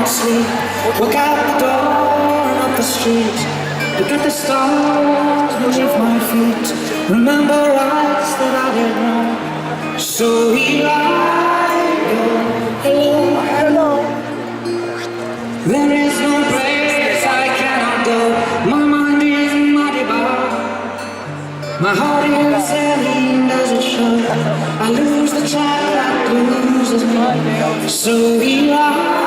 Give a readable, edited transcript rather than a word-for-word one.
sleep. Walk out the door and up the street. Look at the stars beneath my feet. Remember rights that I did wrong. So here I go. Hello, hello. There is no place I cannot go. My mind is muddy bar. My heart is heavy and doesn't show. I lose the track that loses me. So here I